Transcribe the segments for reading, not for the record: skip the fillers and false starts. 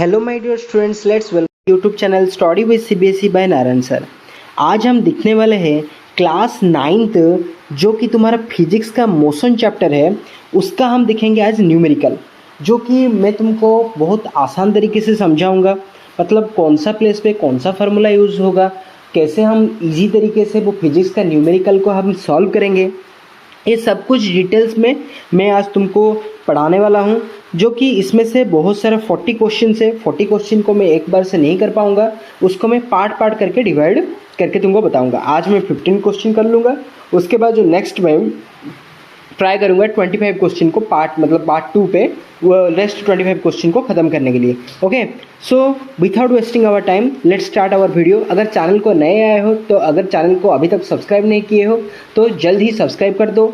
Hello my dear students, let's welcome YouTube channel study with CBSE by Narayan sir. आज हम दिखने वाले हैं क्लास 9th जो कि तुम्हारा फिजिक्स का मोशन चैप्टर है, उसका हम दिखेंगे आज न्यूमेरिकल, जो कि मैं तुमको बहुत आसान तरीके से समझाऊंगा। मतलब कौन सा प्लेस पे कौन सा फार्मूला यूज़ होगा, कैसे हम इजी तरीके से वो फिजिक्स का न्यूमेरिकल को हम सॉल्व करेंगे, ये सब कुछ डिटेल्स में मैं आज तुमको पढ़ाने वाला हूँ। जो कि इसमें से बहुत सारे 40 क्वेश्चन है। 40 क्वेश्चन को मैं एक बार से नहीं कर पाऊँगा, उसको मैं पार्ट पार्ट करके डिवाइड करके तुमको बताऊँगा। आज मैं 15 क्वेश्चन कर लूँगा, उसके बाद जो नेक्स्ट में ट्राई करूँगा 25 क्वेश्चन को पार्ट 2 पे वो रेस्ट 25 क्वेश्चन को ख़त्म करने के लिए। Okay, so without wasting our time let's start our video. अगर चैनल को नए आए हो तो अगर चैनल को अभी तक सब्सक्राइब नहीं किए हो तो जल्द ही सब्सक्राइब कर दो,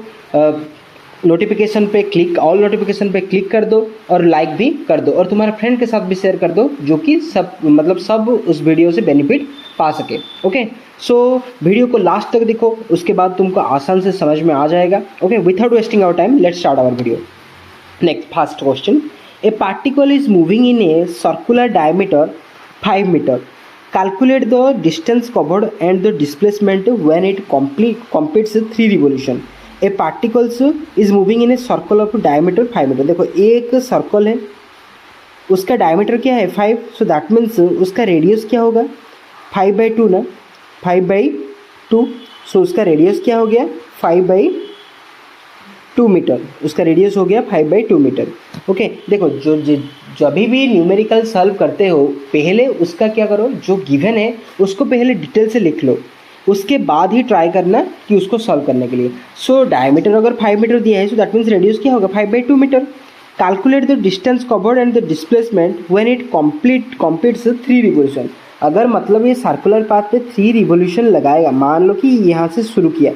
नोटिफिकेशन पे क्लिक ऑल नोटिफिकेशन पे क्लिक कर दो और लाइक भी कर दो और तुम्हारे फ्रेंड के साथ भी शेयर कर दो, जो कि सब उस वीडियो से बेनिफिट पा सके। ओके, सो वीडियो को लास्ट तक देखो, उसके बाद तुमको आसान से समझ में आ जाएगा। Okay, without wasting our time let's start our video. Next first question, a particle is moving in a circular diameter 5 metre, calculate the distance covered and the displacement when it completes 3 revolution। A particles is moving in a circle of diameter 5 metre. देखो एक circle है, उसका diameter क्या है 5, so that means उसका radius क्या होगा 5/2 ना, 5/2। सो उसका रेडियस क्या हो गया 5/2 मीटर, उसका रेडियस हो गया 5/2 मीटर। ओके, देखो जब भी न्यूमेरिकल सॉल्व करते हो पहले उसका क्या करो, जो गिवन है उसको पहले डिटेल से लिख लो, उसके बाद ही ट्राई करना कि उसको सॉल्व करने के लिए। सो डायमीटर अगर 5 मीटर दिया है, सो दैट मीन्स रेडियस क्या होगा 5/2 metre. Calculate the distance covered and the displacement when it completes 3 revolution. अगर मतलब ये सर्कुलर पाथ पे 3 रिवोल्यूशन लगाएगा, मान लो कि यहाँ से शुरू किया,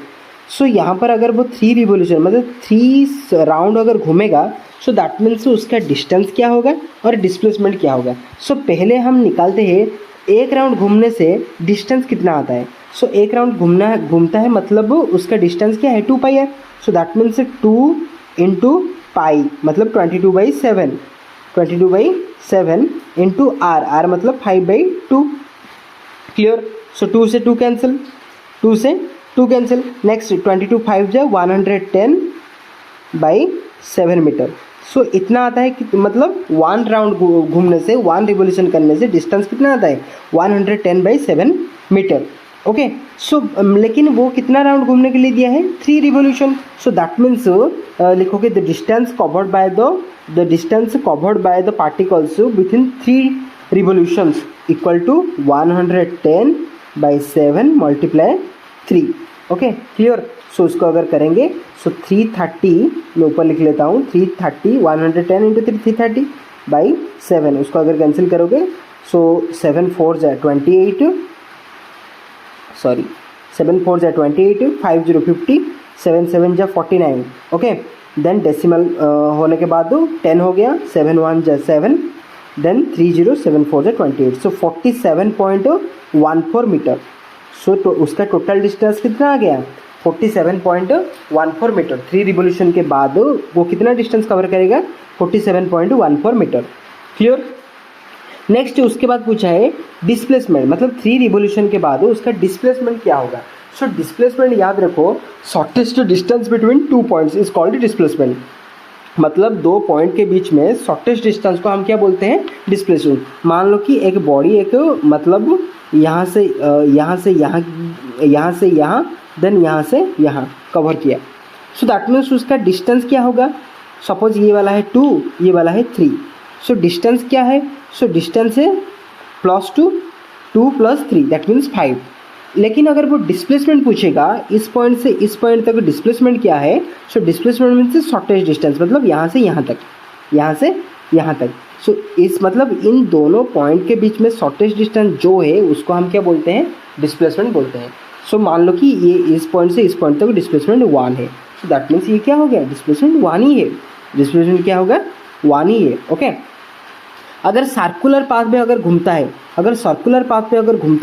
सो यहाँ पर अगर वो 3 रिवोल्यूशन मतलब 3 राउंड अगर घूमेगा, सो दैट मीन्स उसका डिस्टेंस क्या होगा और डिस्प्लेसमेंट क्या होगा। सो पहले हम निकालते हैं एक राउंड घूमने से डिस्टेंस कितना आता है। सो एक राउंड घूमता है मतलब उसका डिस्टेंस क्या है 2 पाई है। So that means 2 into pi मतलब 22/7, 22/7 इंटू आर मतलब 5/2। क्लियर। सो 2 से 2 कैंसिल, 2 से 2 कैंसिल। नेक्स्ट 22 5 जा 110/7 मीटर। सो इतना आता है कि मतलब 1 राउंड घूमने से 1 रिवोल्यूशन करने से डिस्टेंस कितना आता है 110/7 मीटर। ओके, सो लेकिन वो कितना राउंड घूमने के लिए दिया है 3 रिवोल्यूशन। सो दैट मीन्स लिखोगे the distance covered by the particles within 3 revolutions equal to 110/7 multiply 3। Okay, clear. So उसको अगर करेंगे सो 330 मैं ऊपर लिख लेता हूँ, 330 110 इंटू 330/7। उसको अगर कैंसिल करोगे सो 7 4 जा 28, 7 4 जा 28, 5 0 50, 7 7 जा 49। ओके, देन डेसिमल होने के बाद 10 हो गया, 7 1 जा 7, देन 3 0 7 4 जा 28। सो 47.14 मीटर। सो तो उसका टोटल डिस्टेंस कितना आ गया 47.14 मीटर। 3 रिवोल्यूशन के बाद वो कितना डिस्टेंस कवर करेगा 47.14 मीटर। क्लियर। नेक्स्ट उसके बाद पूछा है डिस्प्लेसमेंट, मतलब 3 रिवोल्यूशन के बाद उसका डिस्प्लेसमेंट क्या होगा। सो डिस्प्लेसमेंट याद रखो, shortest distance between 2 points is called displacement. मतलब 2 पॉइंट के बीच में शॉर्टेस्ट डिस्टेंस को हम क्या बोलते हैं डिस्प्लेसमेंट। मान लो कि एक बॉडी एक मतलब यहाँ से यहाँ देन यहाँ से यहाँ कवर किया, सो दैट मीन्स उसका डिस्टेंस क्या होगा। सपोज ये वाला है 2, ये वाला है 3, सो डिस्टेंस क्या है, सो डिस्टेंस है +2, 2 + 3 दैट मीन्स 5। लेकिन अगर वो डिस्प्लेसमेंट पूछेगा इस पॉइंट से इस पॉइंट तक डिस्प्लेसमेंट क्या है, so displacement means shortest distance, मतलब यहाँ से यहाँ तक, यहाँ से यहाँ तक। सो इस मतलब इन दोनों पॉइंट के बीच में शॉर्टेस्ट डिस्टेंस जो है उसको हम क्या बोलते हैं डिस्प्लेसमेंट बोलते हैं। सो मान लो कि ये इस पॉइंट से इस पॉइंट तक डिस्प्लेसमेंट 1 है, सो दैट मीन्स ये क्या हो गया डिस्प्लेसमेंट 1 ही है, डिस्प्लेसमेंट क्या होगा 1 ही है। ओके, अगर सर्कुलर पाथ में अगर घूमता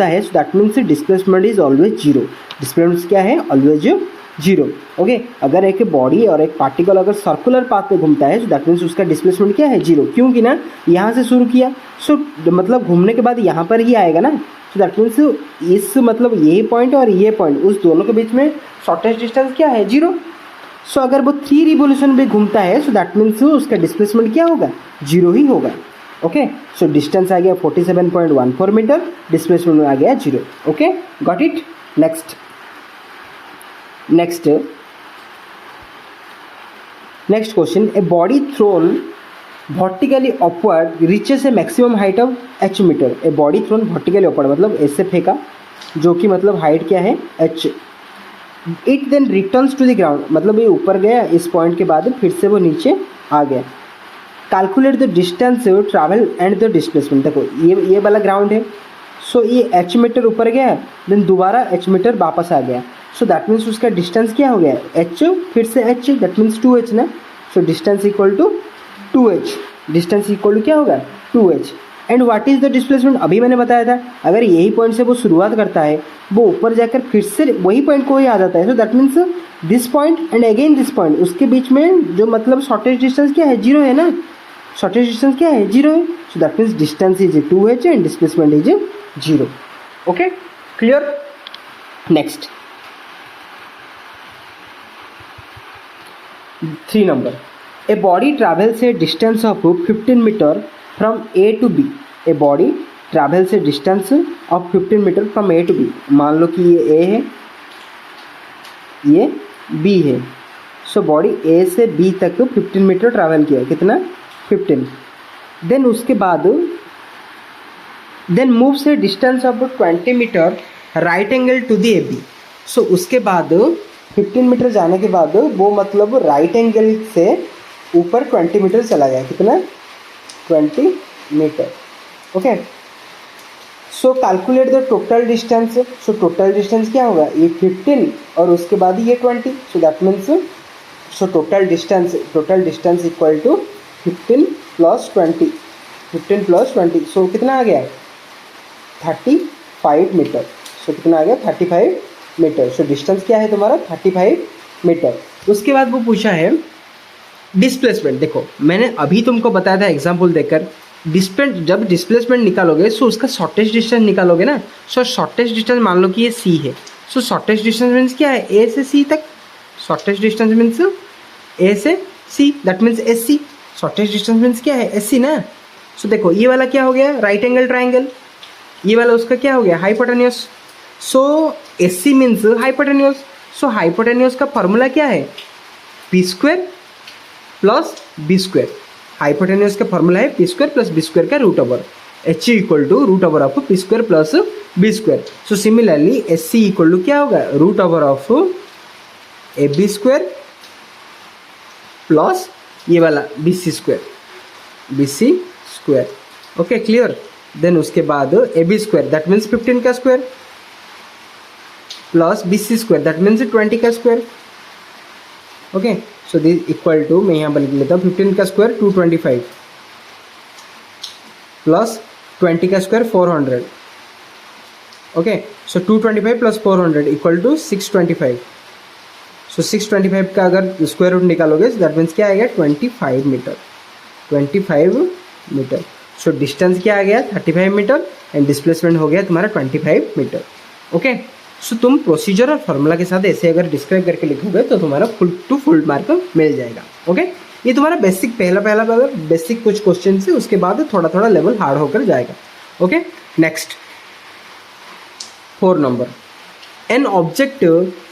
है so that means displacement is always 0। Displacement क्या है ऑलवेज जीरो। ओके, अगर एक बॉडी और एक पार्टिकल अगर सर्कुलर पाथ पे घूमता है, सो दैट मीन्स उसका डिस्प्लेसमेंट क्या है, जीरो, क्योंकि ना यहाँ से शुरू किया, सो मतलब घूमने के बाद यहाँ पर ही आएगा ना, सो दैट मीन्स इस मतलब ये पॉइंट और ये पॉइंट, उस दोनों के बीच में शॉर्टेस्ट डिस्टेंस क्या है, जीरो। सो अगर वो 3 रिवोल्यूशन पे घूमता है, सो दैट मीन्स उसका डिस्प्लेसमेंट क्या होगा, जीरो ही होगा। ओके, सो डिस्टेंस आ गया 47.14 मीटर, डिस्प्लेसमेंट आ गया zero. Okay, got it. Next question, a body thrown vertically upward reaches a maximum height of h metre. A body thrown vertically upward मतलब ऐसे फेंका, जो कि मतलब हाइट क्या है, h। It then returns to the ground, मतलब ये ऊपर गया, इस पॉइंट के बाद फिर से वो नीचे आ गया। Calculate the distance travel and the displacement. देखो ये वाला ग्राउंड है, सो ये h मीटर ऊपर गया, देन दोबारा h मीटर वापस आ गया, सो दैट मीन्स उसका डिस्टेंस क्या हो गया, h फिर से h, दैट मीन्स 2h ना। So distance equal to 2h, distance equal to क्या होगा, 2h। And what is the displacement, अभी मैंने बताया था, अगर यही पॉइंट से वो शुरुआत करता है, वो ऊपर जाकर फिर से वही पॉइंट को ही आ जाता है, so that means this point and again this point, उसके बीच में जो मतलब शॉर्टेस्ट डिस्टेंस क्या है, जीरो है ना, शॉर्टेस्ट डिस्टेंस क्या है, जीरो है। So that means distance is 2h and displacement is zero. Okay, clear. Next 3 number, a body travels a distance of 15 metre from A to B. A body travels a distance of 15 metre from A to B. मान लो कि ये ए है, ये B है, so body ए से B तक 15 metre travel किया, कितना, 15। देन उसके बाद then moves a distance of 20 metre right angle to the A B. So उसके बाद 15 मीटर जाने के बाद वो मतलब राइट एंगल से ऊपर 20 मीटर चला गया, कितना, 20 metre. Okay, so calculate the total distance. So total distance क्या होगा, ये 15 और उसके बाद ये 20, so that means so total distance equal to 15 plus 20, 15 plus 20, so कितना आ गया, 35 मीटर। सो कितना आ गया, 35 मीटर। सो डिस्टेंस क्या है तुम्हारा, 35 मीटर। उसके बाद वो पूछा है डिस्प्लेसमेंट। देखो मैंने अभी तुमको बताया था एग्जाम्पल देकर, जब डिस्प्लेसमेंट निकालोगे, सो उसका शॉर्टेस्ट डिस्टेंस निकालोगे ना। सो शॉर्टेस्ट डिस्टेंस मान लो कि ये सी है, सो शॉर्टेस्ट डिस्टेंस मीन्स क्या है, ए से सी तक। शॉर्टेस्ट डिस्टेंस मीन्स ए से C, that means S C. Shortest distance means क्या है, एस सी ना। सो देखो ये वाला क्या हो गया, राइट एंगल ट्राइंगल, ये वाला उसका क्या हो गया, hypotenuse. So S C means hypotenuse. So hypotenuse का फॉर्मूला क्या है, P square plus B square. Hypotenuse का फॉर्मूला है P square plus B square का root over, H equal to root over of P square plus B square. So similarly S C equal to क्या होगा, root over of A B square plus ये वाला B C square. Okay, clear. Then उसके बाद ए B square that means 15 का square plus B C square that means 20 का square. Okay, so this equal to, मैं यहाँ पर लिख लेता हूँ, 15 का स्क्वायर 225 प्लस 20 का square 400। Okay, so 225 plus 400 equal to 625। So 625 का अगर स्क्वायर रूट निकालोगे दैट मीन्स क्या आएगा, 25 मीटर। 25 मीटर। सो डिस्टेंस क्या आ गया, 35 मीटर एंड डिस्प्लेसमेंट हो गया तुम्हारा 25 मीटर। ओके, सो तुम प्रोसीजर और फॉर्मूला के साथ ऐसे अगर डिस्क्राइब करके लिखोगे तो तुम्हारा फुल मार्क मिल जाएगा। ओके, ये तुम्हारा बेसिक पहला बेसिक कुछ क्वेश्चन है, उसके बाद थोड़ा थोड़ा लेवल हार्ड होकर जाएगा। Okay, next 4 number, an object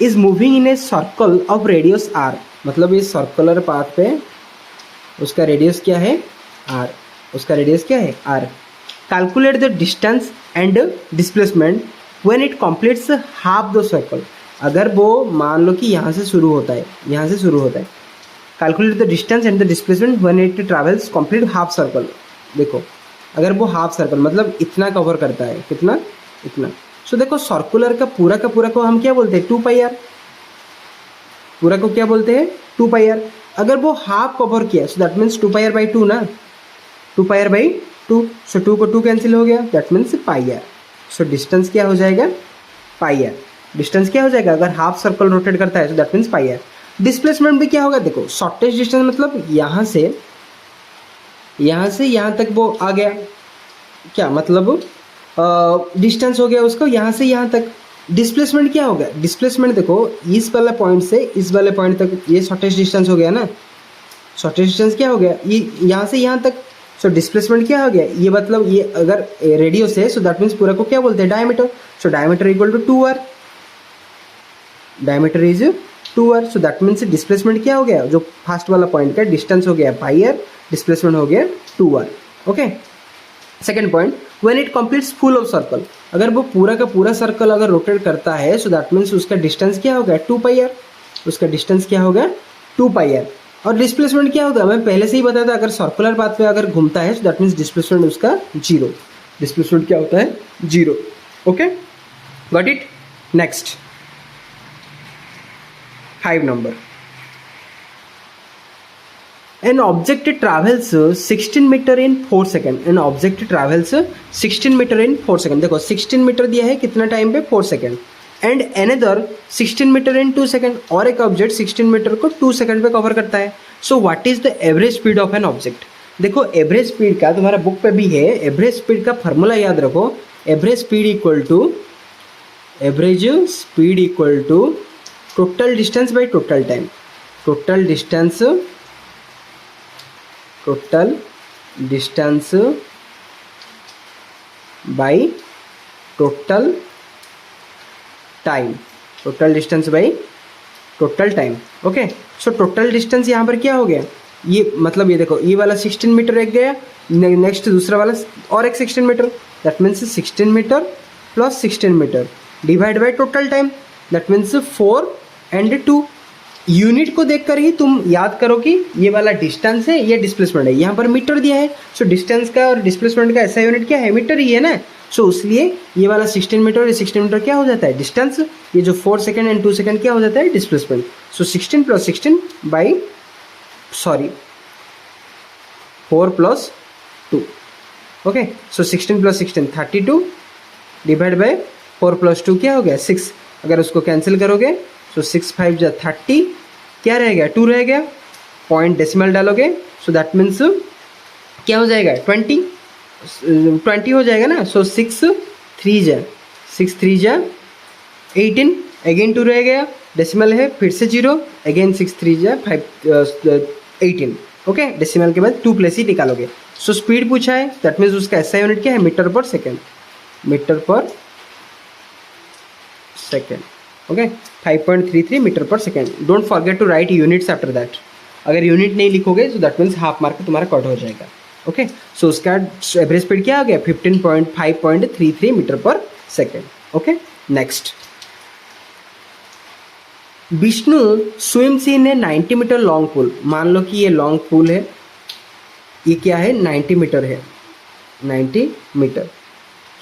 is moving in a circle of radius R. मतलब ये सर्कुलर पाथ पे उसका रेडियस क्या है, आर। उसका रेडियस क्या है, R. Calculate the distance and displacement when it completes half the circle. अगर वो मान लो कि यहाँ से शुरू होता है, calculate the distance and the displacement when it travels complete half circle. देखो अगर वो हाफ सर्कल मतलब इतना कवर करता है, कितना, इतना। सो देखो सर्कुलर का पूरा को हम क्या बोलते हैं, 2 पाई आर। पूरा को क्या बोलते हैं, 2 पाई आर। अगर वो हाफ कवर किया so that means 2 pi R by 2 ना, 2 पाई आर बाई 2। सो 2 को 2 कैंसिल हो गया, that means pi R. So distance क्या हो जाएगा, पाई आर। डिस्टेंस क्या हो जाएगा, अगर हाफ सर्कल रोटेट करता है तो that means pi R. Displacement भी क्या होगा, देखो शॉर्टेस्ट डिस्टेंस मतलब यहाँ से यहाँ तक वो आ गया, क्या मतलब डिस्टेंस हो गया उसको यहाँ से यहाँ तक। डिस्प्लेसमेंट क्या होगा, डिस्प्लेसमेंट देखो इस वाला पॉइंट से इस वाले पॉइंट तक, ये शॉर्टेस्ट डिस्टेंस हो गया ना, शॉर्टेस्ट डिस्टेंस क्या हो गया, ये यहाँ से यहाँ तक। सो डिस्प्लेसमेंट क्या हो गया, ये मतलब ये अगर रेडियस है सो दैट मीन्स पूरा को क्या बोलते हैं, diameter. So diameter equal to 2r, diameter is 2r। So that means displacement क्या हो गया, जो फर्स्ट वाला पॉइंट का डिस्टेंस हो गया पाई आर, डिस्प्लेसमेंट हो गया 2r। Okay, second point, when it completes full of circle, अगर वो पूरा का पूरा सर्कल अगर रोटेट करता है सो दैट मीन्स उसका डिस्टेंस क्या होगा, 2 पाई आर, उसका डिस्टेंस क्या होगा 2 पाई आर। और डिस्प्लेसमेंट क्या होगा, मैं पहले से ही बताया था, अगर सर्कुलर पाथ पे अगर घूमता है सो दैट मीन्स डिस्प्लेसमेंट उसका 0, डिस्प्लेसमेंट क्या होता है 0। Okay, got it. Next 5 number, an object travels 16 metre in 4 second, an object travels 16 metre in 4 second. देखो 16 मीटर दिया है कितना टाइम पे, 4 second, and another 16 metre in 2 second, और एक ऑब्जेक्ट 16 मीटर को 2 सेकेंड पे कवर करता है। So what is the average speed of an object. देखो एवरेज स्पीड का तुम्हारा बुक पे भी है, एवरेज स्पीड का फॉर्मूला याद रखो, average speed equal to total distance by total time, total distance by total time, total distance by total time. Okay, so total distance यहाँ पर क्या हो गया, ये मतलब ये देखो ये वाला 16 मीटर एक गया, नेक्स्ट दूसरा वाला और एक 16 metre, that means 16 metre plus 16 metre divide by total time, that means 4 and 2। Unit को देखकर ही तुम याद करो कि ये वाला डिस्टेंस है, ये डिस्प्लेसमेंट है, यहाँ पर मीटर दिया है। सो डिस्टेंस का और डिस्प्लेसमेंट का ऐसा यूनिट क्या है, मीटर ही है ना। सो इसलिए ये वाला 16 मीटर और 16 मीटर क्या हो जाता है, डिस्टेंस, ये जो 4 सेकेंड एंड 2 सेकेंड क्या हो जाता है, displacement. So 16 plus 16 by 4 plus 2। Okay, so 16 plus 16 32 divide by 4 plus 2 क्या हो गया 6। अगर उसको कैंसिल करोगे सो 6 5 जा 30, क्या रह गया 2 रह गया, पॉइंट डेसिमल डालोगे सो दैट मीन्स क्या हो जाएगा 20 हो जाएगा ना। सो 6 3 जा 18, अगेन 2 रह गया, डेसिमल है फिर से 0, अगेन 6 3 जा 18। ओके, डेसिमल के बाद 2 प्लेस ही निकालोगे। सो स्पीड पूछा है, दैट मीन्स उसका ऐसा यूनिट क्या है, metre per second, metre per second. Okay, 5.33 metre per second. Don't forget to write units after that, अगर यूनिट नहीं लिखोगे तो दैट मीन्स हाफ मार्क तुम्हारा कट हो जाएगा। ओके, सो उसका एवरेज स्पीड क्या हो गया 5.33 metre per second. Okay, next, Vishnu swims in a 90 metre long pool. मान लो कि ये लॉन्ग पूल है, ये क्या है 90 मीटर है, 90 metre.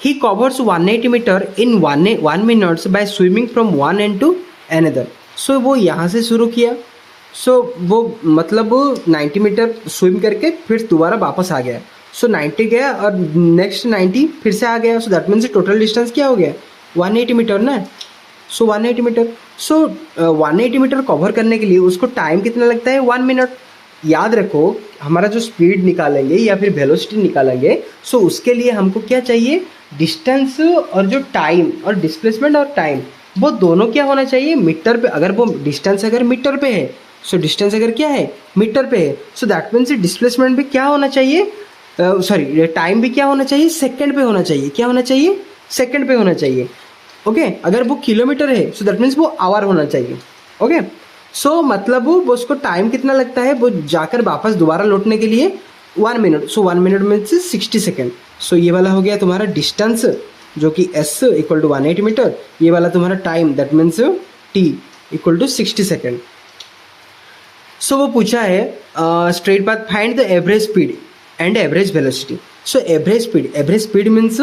He covers 180 metre in 1 minutes by swimming from one end to another. So वो यहाँ से शुरू किया, सो वो मतलब 90 मीटर स्विम करके फिर दोबारा वापस आ गया। सो 90 गया और नेक्स्ट 90 फिर से आ गया। सो दैट मीन्स टोटल डिस्टेंस क्या हो गया 180 मीटर ना। सो 180 मीटर, सो 180 मीटर कवर करने के लिए उसको टाइम कितना लगता है 1 मिनट। याद रखो हमारा जो स्पीड निकालेंगे या फिर वेलोसिटी निकालेंगे, सो उसके लिए हमको क्या चाहिए, डिस्टेंस और जो टाइम और डिस्प्लेसमेंट और टाइम वो दोनों क्या होना चाहिए मीटर पे। अगर वो डिस्टेंस अगर मीटर पे है, सो डिस्टेंस अगर क्या है मीटर पे है, सो दैट मीन्स डिस्प्लेसमेंट भी क्या होना चाहिए, सॉरी टाइम भी क्या होना चाहिए सेकंड पे होना चाहिए। क्या होना चाहिए सेकंड पे होना चाहिए। ओके, अगर वो किलोमीटर है सो दैट मीन्स वो आवर होना चाहिए। ओके, सो मतलब वो उसको टाइम कितना लगता है वो जाकर वापस दोबारा लौटने के लिए 1 मिनट। सो 1 मिनट मीन्स 60 सेकेंड। सो ये वाला हो गया तुम्हारा डिस्टेंस जो कि s इक्वल टू 180 मीटर, ये वाला तुम्हारा time that means t equal to 60 second. So वो पूछा है straight path find the average speed and average velocity. So average speed means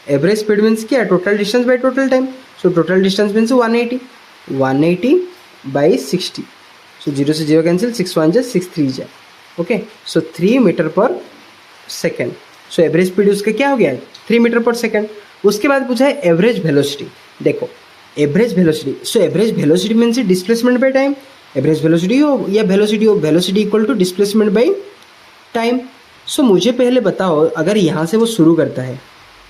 average speed means क्या, total distance by total time. So total distance means 180 by 60। So 0 से 0 cancel, 6 1 जा 6 3 जा। Okay, सो 3 metre per second. सो average speed उसका क्या हो गया 3 metre per second. उसके बाद पूछा है एवरेज वेलोसिटी। देखो average velocity, so average velocity means displacement by time. Average velocity हो या वेलोसिटी हो, velocity equal to displacement by time. So मुझे पहले बताओ, अगर यहाँ से वो शुरू करता है,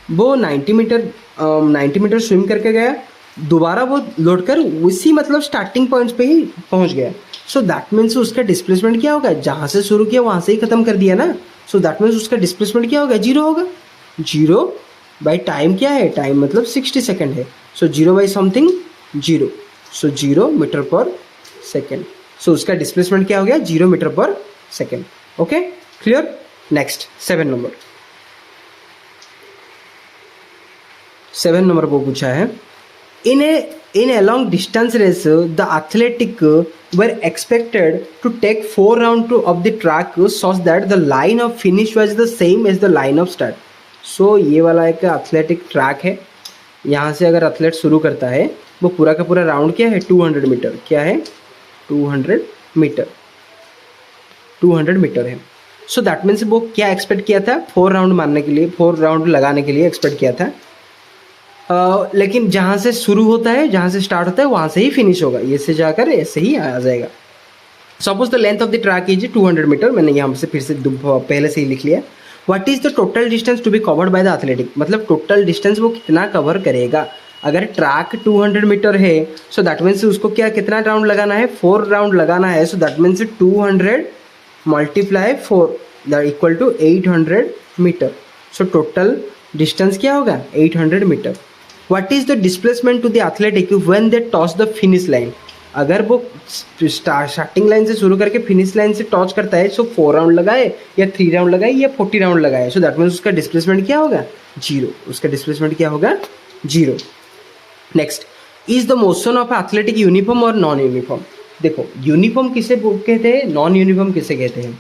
वो 90 मीटर स्विम करके गया, दोबारा वो लौट कर उसी मतलब स्टार्टिंग पॉइंट्स पे ही पहुंच गया, सो दैट मीन्स उसका डिस्प्लेसमेंट क्या होगा, जहाँ से शुरू किया वहाँ से ही खत्म कर दिया ना, सो दैट मीन्स उसका डिस्प्लेसमेंट क्या होगा, जीरो होगा। जीरो बाई टाइम क्या है, टाइम मतलब 60 सेकेंड है, so zero by something zero, so 0 metre per second, so उसका डिस्प्लेसमेंट क्या हो गया, 0 metre per second. Okay clear. Next 7 number, 7 number वो पूछा है, in a long distance race the athletic were expected to take 4 rounds of the track such that the line of finish was the same as the line of start। सो ये वाला एक athletic track है, यहाँ से अगर athlete शुरू करता है वो पूरा का पूरा राउंड क्या है, 200 मीटर, क्या है 200 मीटर, 200 मीटर है। सो दैट मीन्स वो क्या एक्सपेक्ट किया था, 4 राउंड मारने के लिए, 4 राउंड लगाने के लिए एक्सपेक्ट किया था। लेकिन जहाँ से शुरू होता है, जहाँ से स्टार्ट होता है वहाँ से ही फिनिश होगा, ये से जाकर ऐसे ही आ जाएगा। Suppose the length of the track is 200 metre, मैंने यहाँ से फिर से पहले से ही लिख लिया। What is the total distance to be covered by the athletic, मतलब टोटल डिस्टेंस वो कितना कवर करेगा। अगर ट्रैक 200 मीटर है, सो दैट मीन्स उसको क्या कितना राउंड लगाना है, 4 राउंड लगाना है, so that means 200 multiply 4 that equal to 800 metre. So total distance क्या होगा, 800 metre. What is the displacement to the athletic when they toss the finish line, अगर वो स्टार्टिंग लाइन से शुरू करके फिनिश लाइन से टॉच करता है, सो 4 राउंड लगाए या 3 राउंड लगाए या 40 राउंड लगाए, सो दैट मीन्स उसका डिस्प्लेसमेंट क्या होगा, जीरो, उसका डिस्प्लेसमेंट क्या होगा, zero. Next, is the motion of athletic uniform और नॉन यूनिफॉर्म। देखो यूनिफॉर्म किसे कहते हैं, नॉन यूनिफॉर्म किसे कहते हैं।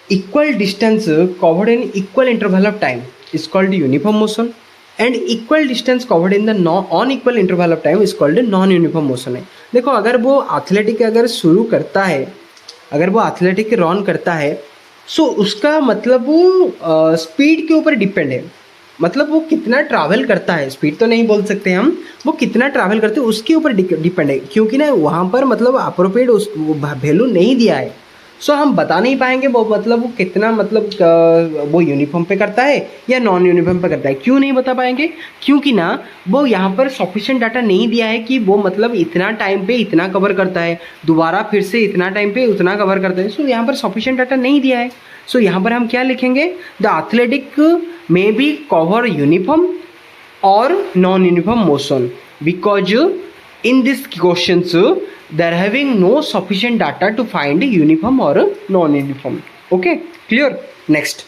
Equal distance covered in equal interval of time is called uniform motion, and equal distance covered in the on equal interval of time is called non uniform motion है। देखो अगर वो एथलेटिक अगर शुरू करता है, अगर वो एथलेटिक रन करता है, सो उसका मतलब वो स्पीड के ऊपर डिपेंड है, मतलब वो कितना ट्रैवल करता है, स्पीड तो नहीं बोल सकते हम, वो कितना ट्रैवल करते हैं उसके ऊपर डिपेंड है, क्योंकि ना वहाँ पर मतलब अप्रोप्रिएट उस वैल्यू नहीं दिया है, सो हम बता नहीं पाएंगे वो मतलब वो कितना मतलब वो यूनिफॉर्म पे करता है या नॉन यूनिफॉर्म पे करता है। क्यों नहीं बता पाएंगे, क्योंकि ना वो यहाँ पर सफिशिएंट डाटा नहीं दिया है कि वो मतलब इतना टाइम पे इतना कवर करता है, दोबारा फिर से इतना टाइम पे उतना कवर करता है, सो यहाँ पर सफिशिएंट डाटा नहीं दिया है। सो यहाँ पर हम क्या लिखेंगे, the athletic may be cover uniform और non uniform motion, because in this questions they're having no sufficient data to find uniform or non-uniform. Okay, clear. Next,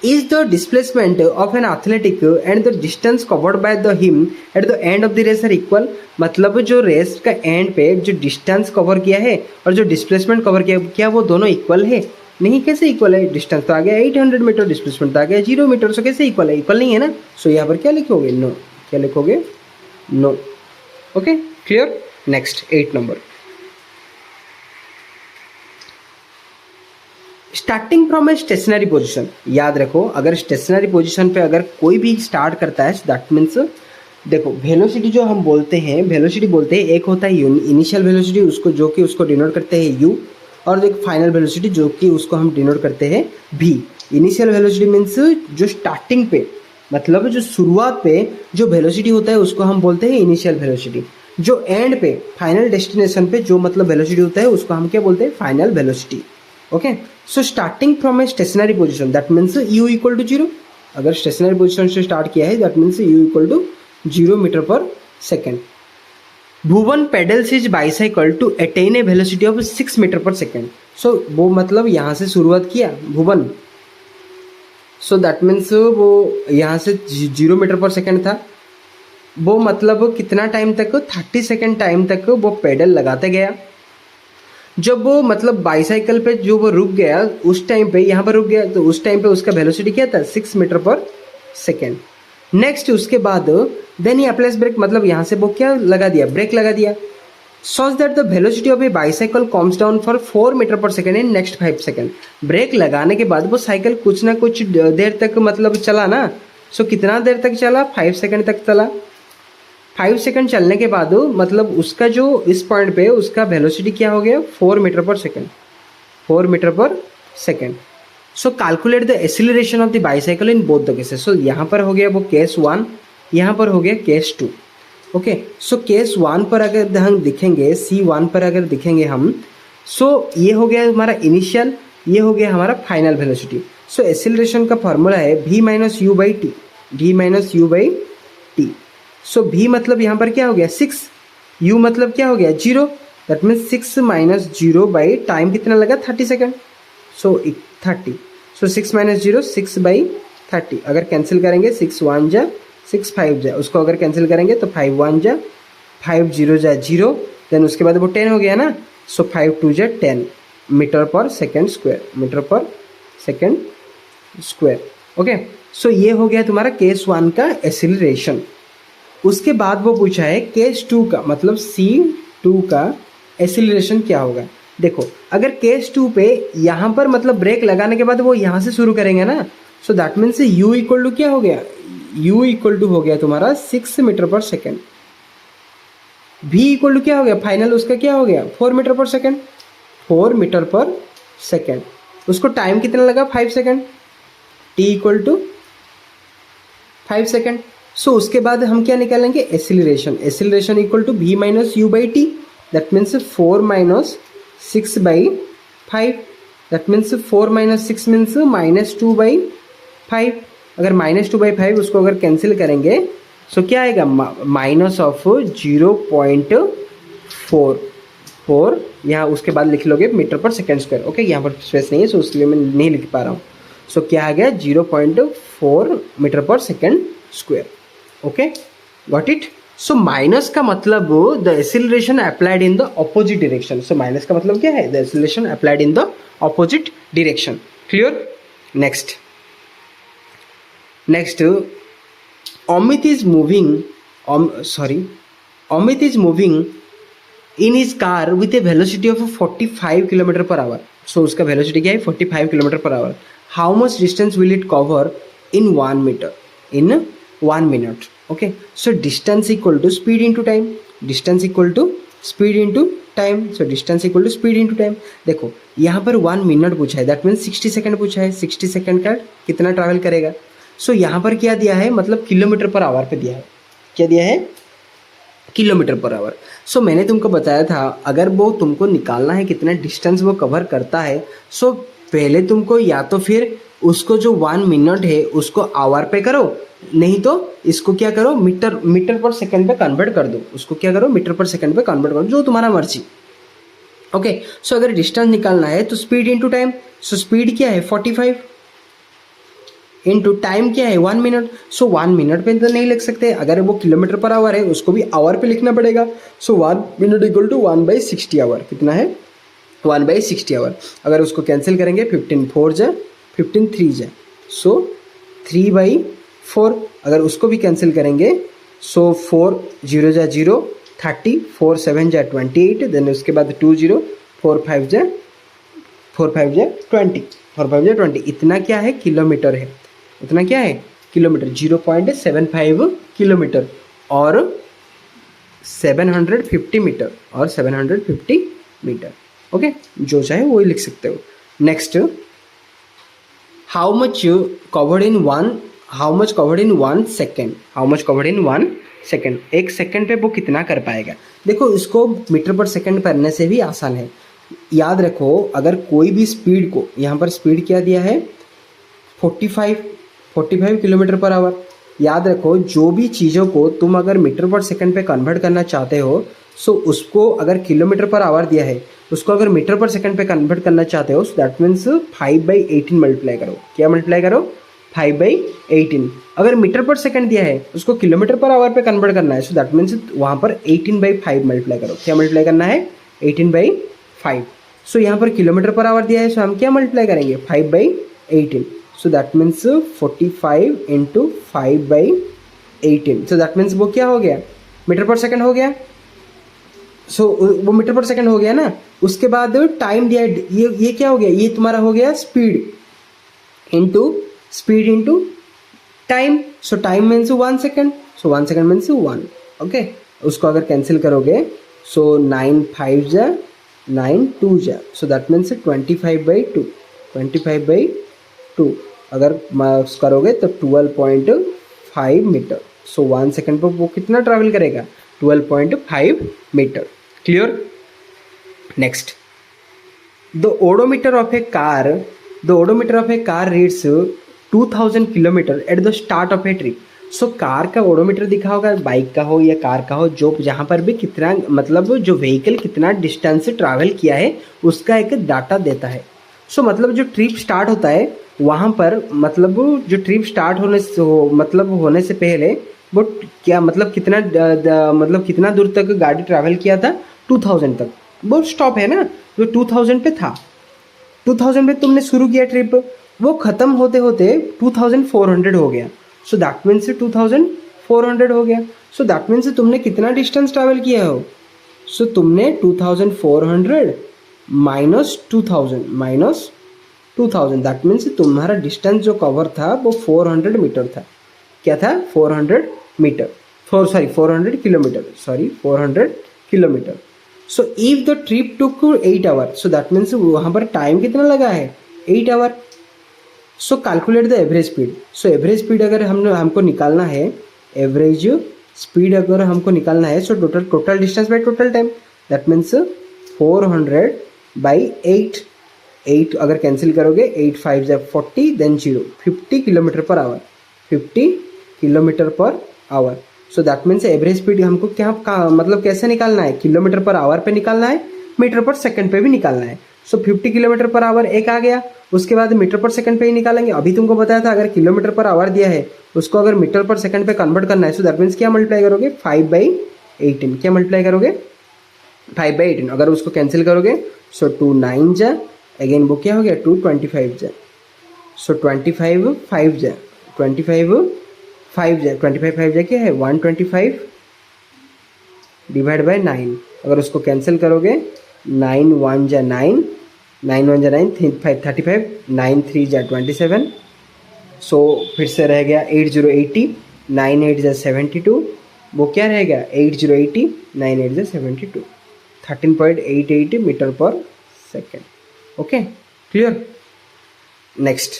is the displacement of an athletic and the distance covered by the him at the end of the race are equal। मतलब जो race का and पे जो distance cover किया है और जो displacement cover किया, क्या वो दोनों इक्वल है, नहीं, कैसे इक्वल है, डिस्टेंस तो आ गया 800 मीटर, डिस्प्लेसमेंट तो आ गया 0 मीटर, सो कैसे इक्वल है, इक्वल नहीं है ना। सो यहाँ पर क्या लिखोगे, नो, क्या लिखोगे, no. Okay clear. Next 8 number, starting from a stationary position. याद रखो अगर स्टेशनरी पोजीशन पे अगर कोई भी स्टार्ट करता है, दैट मीन्स देखो वेलोसिटी जो हम बोलते हैं, वेलोसिटी बोलते हैं, एक होता है इनिशियल वेलोसिटी, उसको जो कि उसको डिनोट करते हैं u, और एक फाइनल वेलोसिटी जो कि उसको हम डिनोट करते हैं v। इनिशियल वेलोसिटी मीन्स जो स्टार्टिंग पे मतलब जो शुरुआत पे जो वेलोसिटी होता है उसको हम बोलते हैं इनिशियल वेलोसिटी, जो एंड पे फाइनल डेस्टिनेशन पे जो मतलब वेलोसिटी होता है उसको हम क्या बोलते हैं, final velocity. Okay, so starting from a stationary position that means u equal to 0। अगर स्टेशनरी पोजीशन से स्टार्ट किया है that means u equal to 0 metre per second. Bhuvan pedals his bicycle to attain a velocity of 6 metre per second. So वो मतलब यहाँ से शुरुआत किया भुवन, सो दैट मीन्स वो यहाँ से 0 मीटर पर सेकेंड था, वो मतलब कितना टाइम तक, 30 सेकेंड टाइम तक वो पेडल लगाते गया। जब वो मतलब बाईसाइकिल पे जो वो रुक गया उस टाइम पे, यहाँ पर रुक गया, तो उस टाइम पे उसका वेलोसिटी क्या था, 6 मीटर पर सेकेंड। नेक्स्ट उसके बाद देन ही अप्लाइज ब्रेक, मतलब यहाँ से वो क्या लगा दिया, ब्रेक लगा दिया, such that the velocity of a bicycle comes down for 4 metre per second in next 5 second. Brake लगाने के बाद वो साइकिल कुछ ना कुछ देर तक मतलब चला ना, सो कितना देर तक चला, 5 सेकंड तक चला। 5 सेकंड चलने के बाद मतलब उसका जो इस पॉइंट पे उसका वेलोसिटी क्या हो गया, 4 metre per second, 4 metre per second. So calculate the acceleration of the bicycle in both the cases. So यहाँ पर हो गया वो केस 1, यहाँ पर हो गया केस 2। ओके, सो केस 1 पर अगर हम दिखेंगे, C1 पर अगर दिखेंगे हम, सो ये हो गया हमारा इनिशियल, ये हो गया हमारा फाइनल वेलोसिटी। सो एक्सीलरेशन का फॉर्मूला है v minus u by T, v minus u by T. So v मतलब यहाँ पर क्या हो गया 6, u मतलब क्या हो गया 0, that means 6 minus 0 by time कितना लगा 30 second, so 30। So 6 minus 0 6 by 30, अगर कैंसिल करेंगे 6 1 जा 6 5 जा, उसको अगर कैंसिल करेंगे तो 5 1 जा 5 0 जा 0, देन उसके बाद वो 10 हो गया ना, सो 5 2 जा 10 metre per second square, metre per second square. Okay, सो ये हो गया तुम्हारा केस 1 का एक्सीलरेशन। उसके बाद वो पूछा है केस 2 का, मतलब C2 का एक्सीलरेशन क्या होगा। देखो अगर केस 2 पे यहाँ पर मतलब ब्रेक लगाने के बाद वो यहाँ से शुरू करेंगे ना, so that means u equal to क्या हो गया, u इक्वल टू हो गया तुम्हारा 6 metre per second, v equal to क्या हो गया फाइनल उसका क्या हो गया 4 metre per second, 4 metre per second. उसको टाइम कितना लगा 5 second, t equal to 5 second. So उसके बाद हम क्या निकालेंगे acceleration, acceleration equal to v minus u by t, that means 4 minus 6 by 5, that means 4 minus 6 means minus 2 by 5। अगर minus 2 by 5 उसको अगर कैंसिल करेंगे सो क्या आएगा माइनस ऑफ 0.44, यहाँ उसके बाद लिख लोगे metre per second square. Okay, यहाँ पर स्पेस नहीं है सो इसलिए मैं नहीं लिख पा रहा हूँ। सो क्या आ गया 0.4 metre per second square. Okay, got it. So minus का मतलब the acceleration applied in the opposite direction. So minus का मतलब क्या है, the acceleration applied in the opposite direction. Clear. Next Amit is moving in his car with a velocity of 45 km per hour. So उसका velocity क्या है 45 km per hour. How much distance will it cover in 1 meter in 1 minute? Okay, so distance equal to speed into time, distance equal to speed into time, so distance equal to speed into time। देखो यहाँ पर 1 minute पूछा है, that means 60 second पूछा है, 60 second का कितना travel करेगा। सो यहाँ पर क्या दिया है, मतलब किलोमीटर पर आवर पे दिया है, क्या दिया है किलोमीटर पर आवर। सो मैंने तुमको बताया था अगर वो तुमको निकालना है कितना डिस्टेंस वो कवर करता है, सो पहले तुमको या तो फिर उसको जो 1 मिनट है उसको आवर पे करो, नहीं तो इसको क्या करो मीटर पर सेकंड पे कन्वर्ट कर दो, उसको क्या करो मीटर पर सेकंड पे कन्वर्ट करो, जो तुम्हारा मर्जी। ओके, सो अगर डिस्टेंस निकालना है तो speed into time. So speed क्या है 45 इंटू टाइम क्या है 1 मिनट। सो 1 मिनट पे तो नहीं लिख सकते, अगर वो किलोमीटर पर आवर है उसको भी आवर पे लिखना पड़ेगा। सो 1 मिनट इक्वल टू 1/60 आवर, कितना है 1/60 आवर। अगर उसको कैंसिल करेंगे 15 4 जा 15 3 जा, सो 3/4। अगर उसको भी कैंसिल करेंगे सो 4 0 जा 0 30, 4 7 जा 28, देन उसके बाद 2 0 4 5 जा 20, 4 5 जा 20। इतना क्या है किलोमीटर है, इतना क्या है किलोमीटर 0.75 किलोमीटर और 750 मीटर और 750 मीटर। ओके, जो चाहे वही लिख सकते हो। Next, how much covered in 1 second, how much covered in 1 second, 1 second पे वो कितना कर पाएगा। देखो इसको मीटर पर सेकेंड करने से भी आसान है। याद रखो अगर कोई भी स्पीड को, यहाँ पर स्पीड क्या दिया है 45 किलोमीटर पर आवर। याद रखो जो भी चीज़ों को तुम अगर मीटर पर सेकंड पे कन्वर्ट करना चाहते हो, सो उसको अगर किलोमीटर पर आवर दिया है उसको अगर मीटर पर सेकंड पे कन्वर्ट करना चाहते हो, दैट मीन्स 5/18 मल्टीप्लाई करो। क्या मल्टीप्लाई करो 5/18। अगर मीटर पर सेकंड दिया है उसको किलोमीटर पर आवर पे कन्वर्ट करना है, सो दैट मीन्स वहाँ पर 18/5 मल्टीप्लाई करो। क्या मल्टीप्लाई करना है 18/5। सो यहाँ पर किलोमीटर पर आवर दिया है, सो हम क्या मल्टीप्लाई करेंगे 5/18। सो that means 45 into 5/18। So that means वो क्या हो गया मीटर पर सेकंड हो गया। सो वो मीटर पर सेकंड हो गया ना। उसके बाद टाइम दिया है, ये क्या हो गया, ये तुम्हारा हो गया speed into time, so time means 1 second, so 1 second means 1, okay. उसको अगर कैंसिल करोगे सो 9 5 जा 9 2 जा, सो दैट मीन्स 25/2, 25/2 अगर करोगे तो 12.5 मीटर। सो 1 सेकेंड पर वो कितना ट्रैवल करेगा, 12.5 metre. Clear. Next, the odometer of a car reads 2000 kilometre at the start of a trip. So car का ओडोमीटर दिखा होगा, बाइक का हो या कार का हो, जो जहाँ पर भी कितना मतलब जो व्हीकल कितना डिस्टेंस ट्रैवल किया है उसका एक डाटा देता है। सो मतलब जो ट्रिप स्टार्ट होता है वहाँ पर मतलब जो ट्रिप स्टार्ट होने से पहले वो क्या मतलब कितना दूर तक गाड़ी ट्रैवल किया था, 2000 तक। वो स्टॉप है ना जो 2000 पे था, 2000 पे तुमने शुरू किया ट्रिप, वो ख़त्म होते होते 2400 हो गया। सो दैट मीन्स 2400 हो गया। सो दैट मीन्स तुमने कितना डिस्टेंस ट्रैवल किया हो, सो तुमने 2400 माइनस 2000 दैट मीन्स तुम्हारा डिस्टेंस जो कवर था वो 400 मीटर था। क्या था, 400 metre, 400 kilometre, 400 kilometre. So if the trip took 8 hour, so that means वहाँ पर टाइम कितना लगा है, 8 hour. So calculate the average speed. So average speed अगर हमको निकालना है, एवरेज स्पीड अगर हमको निकालना है, so total distance by total time, that means 400/8 अगर कैंसिल करोगे 8 5 40 then 0 50 kilometre per hour, 50 kilometre per hour. So that means average speed हमको मतलब कैसे निकालना है, किलोमीटर पर आवर पे निकालना है, मीटर पर सेकंड पे भी निकालना है। सो 50 किलोमीटर पर आवर एक आ गया, उसके बाद मीटर पर सेकंड पे ही निकालेंगे। अभी तुमको बताया था अगर किलोमीटर पर आवर दिया है उसको अगर मीटर पर सेकंड पे कन्वर्ट करना है, सो दैट मीन्स क्या मल्टीप्लाई करोगे, 5/18। क्या मल्टीप्लाई करोगे, 5/18। अगर उसको कैंसिल करोगे सो 2 9 जा, अगेन वो क्या हो गया 2 25 जा, सो 25 5 जा, 25 5 जा, 25 5 जा क्या है 125 डिवाइड बाय 9। अगर उसको कैंसिल करोगे 9 1 जा 9, 9 1 जा 9, 5 35, 9 3 जा 27। सो फिर से रह गया 8080, 9 8 जा 72, वो क्या रहेगा 8080, 9 8 जा 72, 13.88 metre per second. Okay, clear. Next,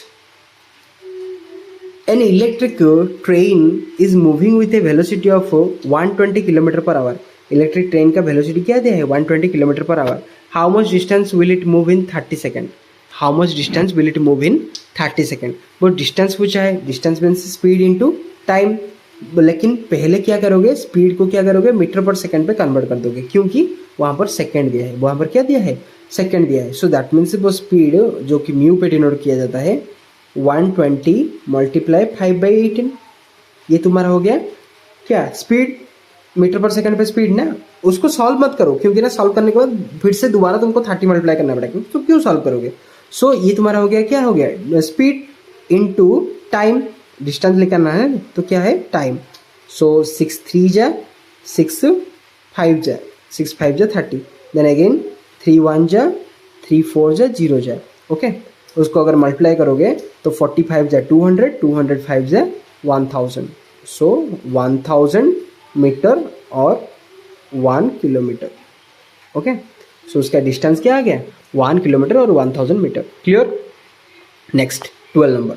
an electric train is moving with a velocity of 120 kilometre per our. Electric train का वेलोसिटी क्या दिया है, 120 kilometre per our. How much distance will it move in 30 second, how much distance will it move in 30 second. वो distance पूछा है, distance means speed into time, लेकिन पहले क्या करोगे, स्पीड को क्या करोगे मीटर पर सेकंड पे कन्वर्ट कर दोगे, क्योंकि वहाँ पर सेकंड दिया है, वहाँ पर क्या दिया है, सेकंड दिया है। सो दैट मीन्स वो स्पीड जो कि म्यू पे डिनोट किया जाता है 120 मल्टीप्लाई 5/18, ये तुम्हारा हो गया क्या स्पीड, मीटर पर सेकंड पे स्पीड ना। उसको सॉल्व मत करो, क्योंकि ना सॉल्व करने के बाद फिर से दोबारा तुमको 30 मल्टीप्लाई करना पड़ेगा, तो क्यों सॉल्व करोगे। सो ये तुम्हारा हो गया, क्या हो गया, स्पीड इनटू टाइम, डिस्टेंस निकालना है तो क्या है टाइम। सो 6 3 जा 6 5 जा 6 5 जा 30, देन अगेन 3 1 जा 3 4 जा 0 जा। ओके, उसको अगर मल्टीप्लाई करोगे तो 45 जा 200, 205 जा 1000। सो 1000 मीटर और 1 किलोमीटर। ओके, सो उसका डिस्टेंस क्या आ गया, 1 किलोमीटर और 1000 metre. Clear. Next 12 number,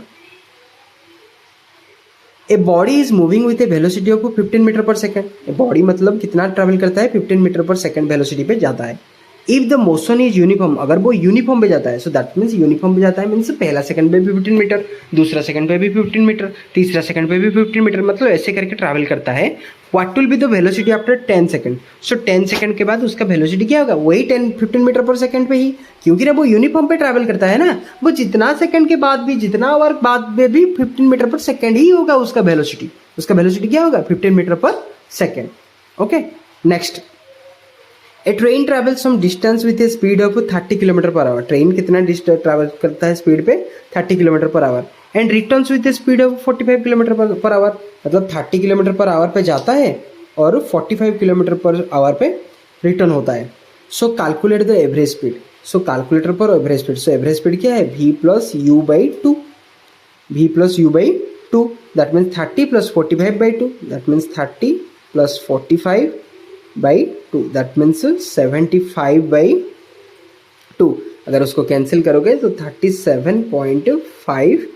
a body is moving with a velocity of 15 metre per second. A body मतलब कितना ट्रैवल करता है, 15 मीटर पर सेकेंड वेलोसिटी पे जाता है। If the motion is uniform, अगर वो यूनिफॉर्म पे जाता है, सो दैट मीन्स यूनिफॉर्म पे जाता है मीन्स पहला सेकंड पे भी 15 मीटर, दूसरा सेकंड पे भी 15 मीटर, तीसरा सेकंड पे भी 15 मीटर, मतलब ऐसे करके ट्रैवल करता है। What will be the velocity after 10 second. So 10 second के बाद उसका वेलोसिटी क्या होगा, वही 15 मीटर पर सेकंड पे ही, क्योंकि ना वो यूनिफॉर्म पे ट्रैवल करता है ना, वो जितना सेकंड के बाद भी, जितना आवर बाद में भी 15 मीटर पर सेकंड ही होगा उसका वेलोसिटी। उसका वेलोसिटी क्या होगा, 15 metre per second. Okay, next, a train travel some distance with a speed of 30 kilometre per hour. Train कितना डिस्टेंस ट्रैवल करता है स्पीड पे, 30 kilometre per hour, and returns with a speed of 45 kilometre per hour. मतलब 30 kilometre per our पे जाता है और 45 kilometre per our पे रिटर्न होता है। So calculate the average speed. So calculator पर average speed, so average speed क्या है, v + u/2, v + u/2। That means 30 plus 45/2, that means 30 plus 45/2, that means 75/2। अगर उसको कैंसिल करोगे तो 37.5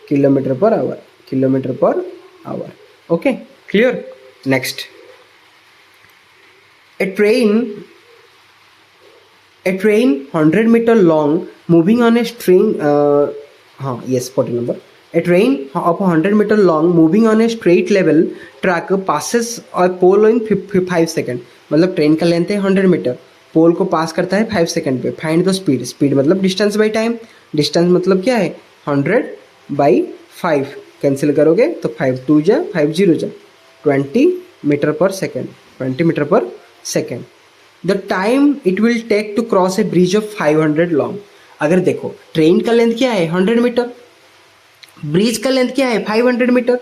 kilometre per hour. Okay, clear. Next, a train 100 meter long moving on a string, हाँ yes 40 number, a train of 100 meter long moving on a straight level track passes a pole in 5 second. मतलब train का length है 100 metre, पोल को पास करता है 5 second पे। Find the speed, speed मतलब distance by time, distance मतलब क्या है 100/5, कैंसिल करोगे तो 5 2 जा 5 0 जा 20 metre per second, 20 metre per second. The time it will take to cross a bridge of 500 long. अगर देखो ट्रेन का लेंथ क्या है 100 मीटर, ब्रिज का लेंथ क्या है 500 मीटर।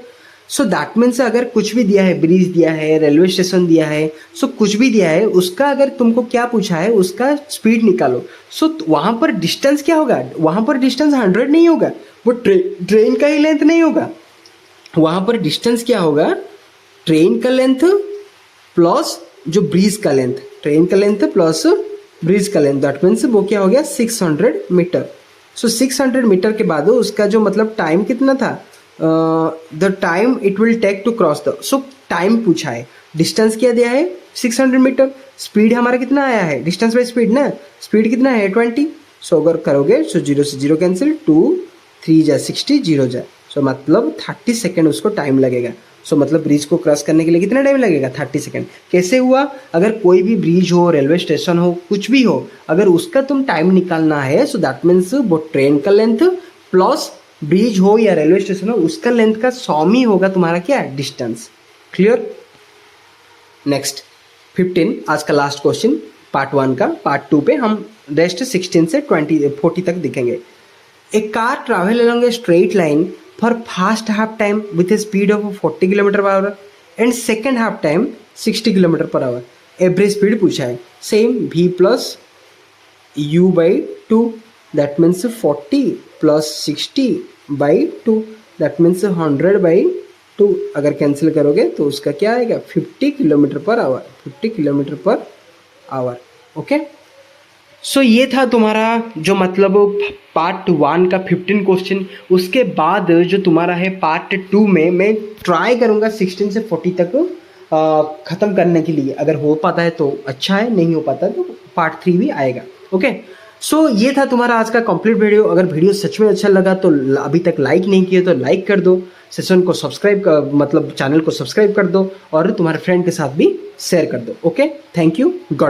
सो दैट मीन्स अगर कुछ भी दिया है, ब्रिज दिया है, रेलवे स्टेशन दिया है, सो कुछ भी दिया है, उसका अगर तुमको क्या पूछा है उसका स्पीड निकालो। सो वहाँ पर डिस्टेंस क्या होगा, वहाँ पर डिस्टेंस 100 नहीं होगा, वो ट्रेन का ही लेंथ नहीं होगा। वहाँ पर डिस्टेंस क्या होगा, ट्रेन का लेंथ प्लस जो ब्रिज का लेंथ, ट्रेन का लेंथ प्लस ब्रिज का लेंथ, दैट मीन्स वो क्या हो गया 600 मीटर। सो 600 मीटर के बाद उसका जो मतलब टाइम कितना था, the time it will take to cross the, so time पूछा है, डिस्टेंस क्या दिया है 600 मीटर, स्पीड हमारा कितना आया है, डिस्टेंस बाई स्पीड ना, स्पीड कितना है 20। सो अगर करोगे सो 0 से 0 कैंसिल, 2 3 जा 60, 0 जा, सो मतलब 30 सेकेंड उसको टाइम लगेगा। सो मतलब ब्रिज को क्रॉस करने के लिए कितना टाइम लगेगा 30 सेकेंड। कैसे हुआ, अगर कोई भी ब्रिज हो, रेलवे स्टेशन हो, कुछ भी हो, अगर उसका तुम टाइम निकालना है सो दैट मीन्स वो ट्रेन का लेंथ प्लस ब्रिज हो या रेलवे स्टेशन हो उसका लेंथ का 100 होगा तुम्हारा क्या डिस्टेंस। क्लियर। नेक्स्ट 15, आज का लास्ट क्वेश्चन पार्ट 1 का। पार्ट 2 पे हम रेस्ट 16 से 40 तक दिखेंगे। A car travel along a straight line for first half time with a speed of 40 km/h and second half time 60 km/h। Average speed पूछा है, same v plus u/2, that means 40 plus 60/2, that means 100/2। अगर cancel करोगे तो उसका क्या आएगा 50 km/h, 50 km/h। Okay, सो ये था तुम्हारा जो मतलब पार्ट 1 का 15 क्वेश्चन। उसके बाद जो तुम्हारा है पार्ट 2 में मैं ट्राई करूँगा 16 से 40 तक ख़त्म करने के लिए। अगर हो पाता है तो अच्छा है, नहीं हो पाता तो पार्ट 3 भी आएगा। ओके, सो ये था तुम्हारा आज का कंप्लीट वीडियो। अगर वीडियो सच में अच्छा लगा तो अभी तक लाइक नहीं किया तो लाइक कर दो, सेशन को सब्सक्राइब मतलब चैनल को सब्सक्राइब कर दो और तुम्हारे फ्रेंड के साथ भी शेयर कर दो। Okay, thank you, God.